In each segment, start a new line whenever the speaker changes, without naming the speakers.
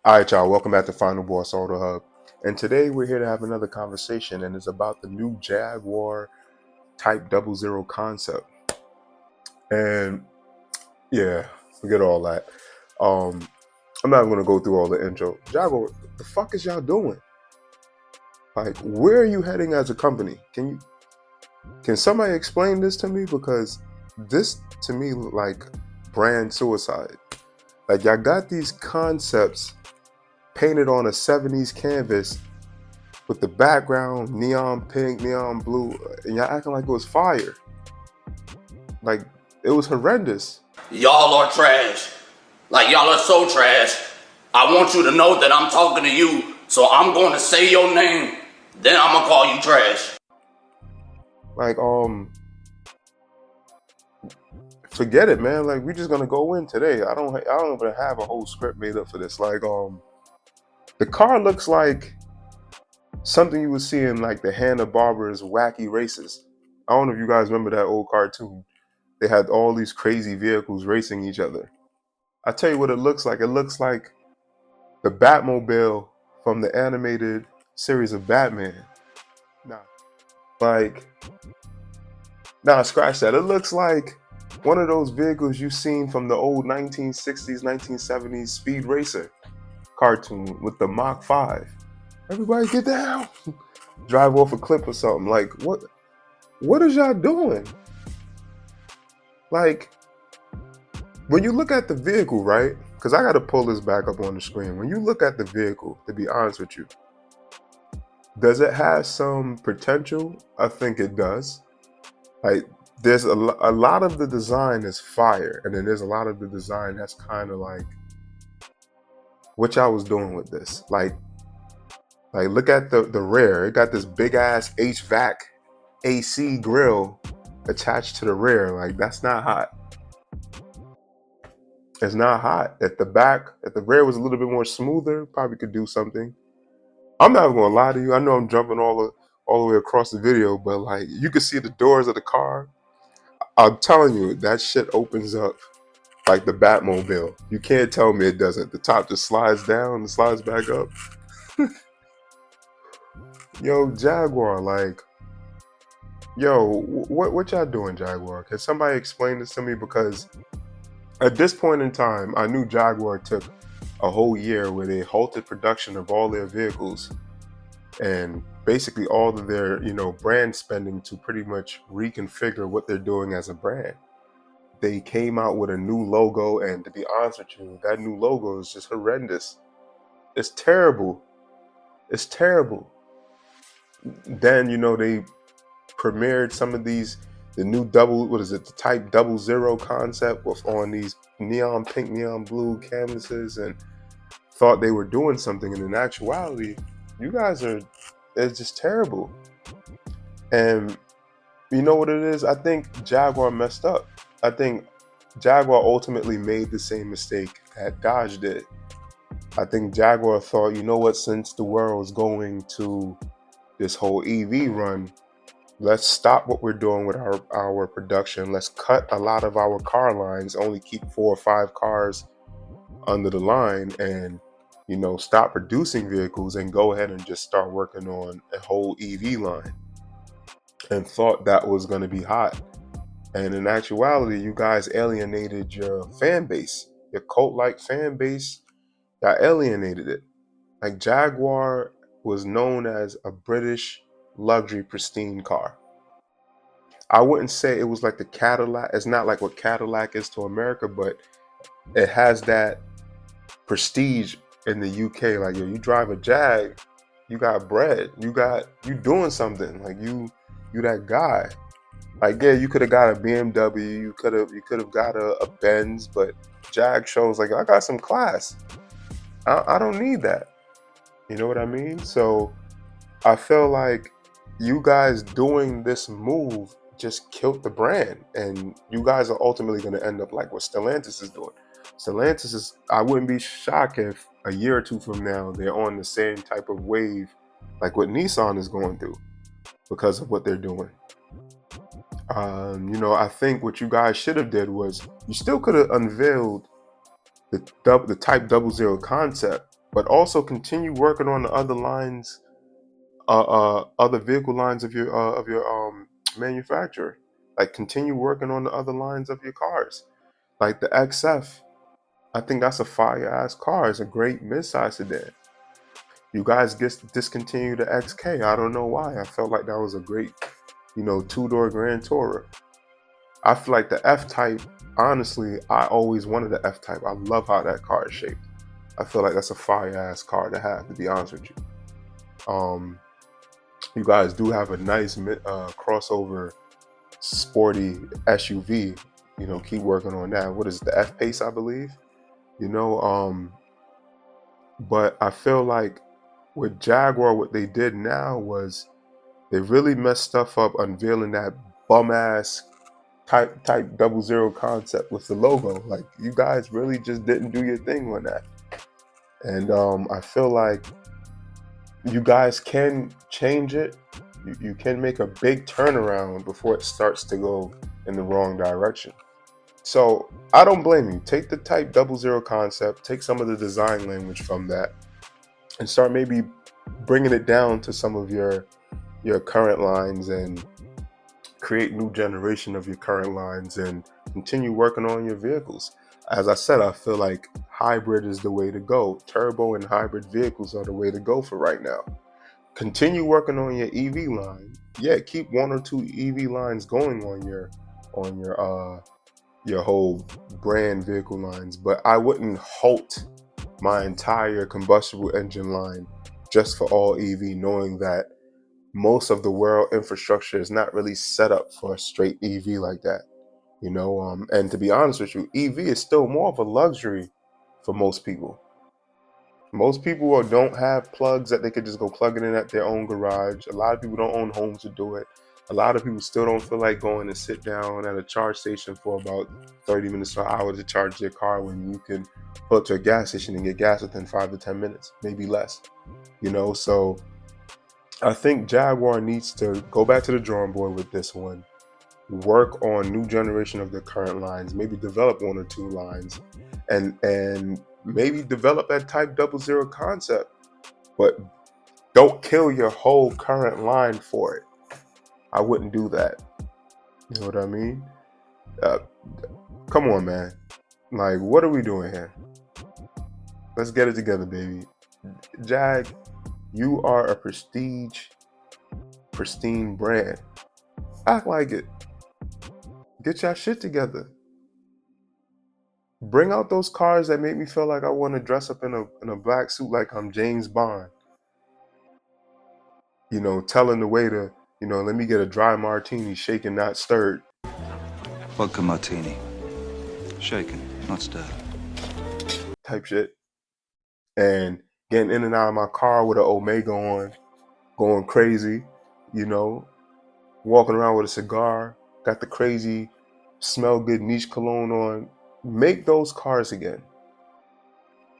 All right, y'all. Welcome back to Final Boss Auto Hub. And today we're here to have another conversation, and it's about the new Jaguar Type 00 concept. And yeah, forget all that. Um, I'm not going to go through all the intro. Jaguar, what the fuck is y'all doing? Like, where are you heading as a company? Can somebody explain this to me? Because this to me look like brand suicide. Like, y'all got these concepts painted on a 70s canvas with the background neon pink, neon blue, and y'all acting like it was fire. Like, it was horrendous.
Y'all are trash. Like, y'all are so trash. I want you to know that I'm talking to you, so I'm going to say your name, then I'm gonna call you trash.
Like, forget it, man. Like, we're just gonna go in today. I don't even have a whole script made up for this. Like, the car looks like something you would see in like the Hanna-Barbera's Wacky Races. I don't know if you guys remember that old cartoon. They had all these crazy vehicles racing each other. I tell you what it looks like. It looks like the Batmobile from the animated series of Batman. Nah, like, scratch that. It looks like one of those vehicles you've seen from the old 1960s, 1970s Speed Racer cartoon with the Mach 5. Everybody get down. Drive off a cliff or something. Like, what is y'all doing? Like, when you look at the vehicle, right? Because I got to pull this back up on the screen. When you look at the vehicle, to be honest with you, does it have some potential? I think it does. Like, there's a lot of the design is fire, and then there's a lot of the design that's kind of like what y'all was doing with this. Like look at the rear. It got this big ass HVAC AC grill attached to the rear. Like, that's not hot. It's not hot. At the back, if the rear was a little bit more smoother, probably could do something. I'm not gonna lie to you. I know I'm jumping all the way across the video, but like, you can see the doors of the car. I'm telling you, that shit opens up like the Batmobile. You can't tell me it doesn't. The top just slides down and slides back up. Yo, Jaguar, like, yo, what y'all doing, Jaguar? Can somebody explain this to me? Because at this point in time, I knew Jaguar took a whole year where they halted production of all their vehicles and basically all of their, brand spending to pretty much reconfigure what they're doing as a brand. They came out with a new logo, and to be honest with you, that new logo is just horrendous. It's terrible. It's terrible. Then, they premiered some of these, the new the Type 00 concept with on these neon pink, neon blue canvases, and thought they were doing something. And in actuality, you guys it's just terrible. And you know what it is? I think Jaguar messed up. I think Jaguar ultimately made the same mistake that Dodge did. I think Jaguar thought, you know what, since the world's going to this whole EV run, let's stop what we're doing with our production. Let's cut a lot of our car lines, only keep 4 or 5 cars under the line, and stop producing vehicles and go ahead and just start working on a whole EV line, and thought that was going to be hot. And in actuality, you guys alienated your fan base, your cult-like fan base. Y'all alienated it. Like, Jaguar was known as a British luxury pristine car. I wouldn't say it was like the Cadillac. It's not like what Cadillac is to America, but it has that prestige in the UK. Like, yo, you drive a Jag, you got bread. You doing something. Like, you that guy. Like, yeah, you could have got a BMW, you could have got a Benz, but Jag shows like, I got some class. I don't need that. You know what I mean? So I feel like you guys doing this move just killed the brand, and you guys are ultimately going to end up like what Stellantis is doing. Stellantis is, I wouldn't be shocked if a year or two from now they're on the same type of wave like what Nissan is going through because of what they're doing. I think what you guys should have did was, you still could have unveiled the Type 00 concept, but also continue working on the other lines, other vehicle lines of your manufacturer. Like continue working on the other lines of your cars, like the XF. I think that's a fire ass car. It's a great midsize sedan. You guys discontinued the XK. I don't know why. I felt like that was a great, two-door Grand Tourer. I feel like the F-Type, honestly, I always wanted the F-Type. I love how that car is shaped. I feel like that's a fire-ass car to have, to be honest with you. You guys do have a nice crossover sporty SUV. Keep working on that. What is it, the F-Pace, I believe? But I feel like with Jaguar, what they did now was they really messed stuff up, unveiling that bum ass type 00 concept with the logo. Like, you guys really just didn't do your thing on that. And I feel like you guys can change it. You can make a big turnaround before it starts to go in the wrong direction. So I don't blame you. Take the type 00 concept, take some of the design language from that, and start maybe bringing it down to some of your current lines, and create new generation of your current lines, and continue working on your vehicles. As I said, I feel like hybrid is the way to go. Turbo and hybrid vehicles are the way to go for right now. Continue working on your EV line. Yeah, keep one or two EV lines going on your whole brand vehicle lines, but I wouldn't halt my entire combustible engine line just for all EV, knowing that most of the world infrastructure is not really set up for a straight EV like that. And to be honest with you, EV is still more of a luxury for most people. Most people don't have plugs that they could just go plug it in at their own garage. A lot of people don't own homes to do it. A lot of people still don't feel like going to sit down at a charge station for about 30 minutes to an hour to charge their car, when you can pull up to a gas station and get gas within 5 to 10 minutes, maybe less. So I think Jaguar needs to go back to the drawing board with this one. Work on new generation of the current lines. Maybe develop one or two lines, and maybe develop that type 00 concept. But don't kill your whole current line for it. I wouldn't do that. You know what I mean? Come on, man. Like, what are we doing here? Let's get it together, baby. Jag, you are a pristine brand. Act like it. Get your shit together. Bring out those cars that make me feel like I want to dress up in a black suit like I'm James Bond. Telling the waiter, let me get a dry martini, shaken, not stirred.
Vodka martini. Shaken, not stirred.
Type shit. And getting in and out of my car with an Omega on, going crazy, walking around with a cigar, got the crazy smell good niche cologne on. Make those cars again.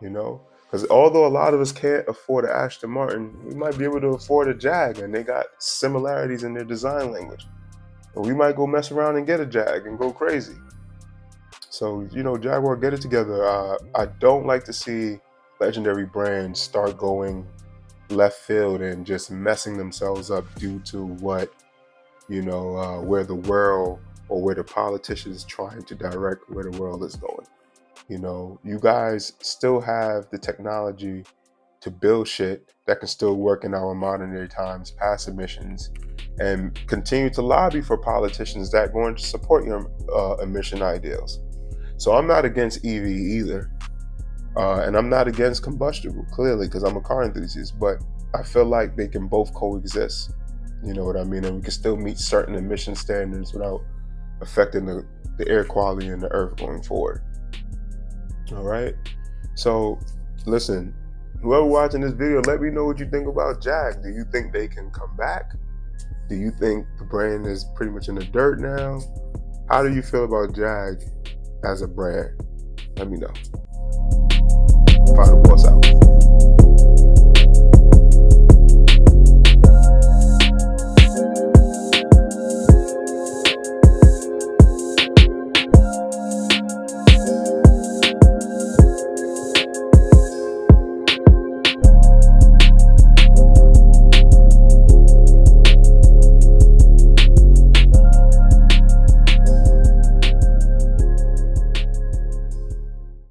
Because although a lot of us can't afford an Aston Martin, we might be able to afford a Jag, and they got similarities in their design language. And we might go mess around and get a Jag and go crazy. So, Jaguar, get it together. I don't like to see legendary brands start going left field and just messing themselves up due to what, where the world or where the politicians is trying to direct where the world is going. You guys still have the technology to build shit that can still work in our modern day times, pass emissions, and continue to lobby for politicians that are going to support your emission ideals. So I'm not against EV either. And I'm not against combustible, clearly, because I'm a car enthusiast, but I feel like they can both coexist. You know what I mean? And we can still meet certain emission standards without affecting the air quality in the earth going forward. All right? So, listen, whoever watching this video, let me know what you think about Jag. Do you think they can come back? Do you think the brand is pretty much in the dirt now? How do you feel about Jag as a brand? Let me know. Final boss out.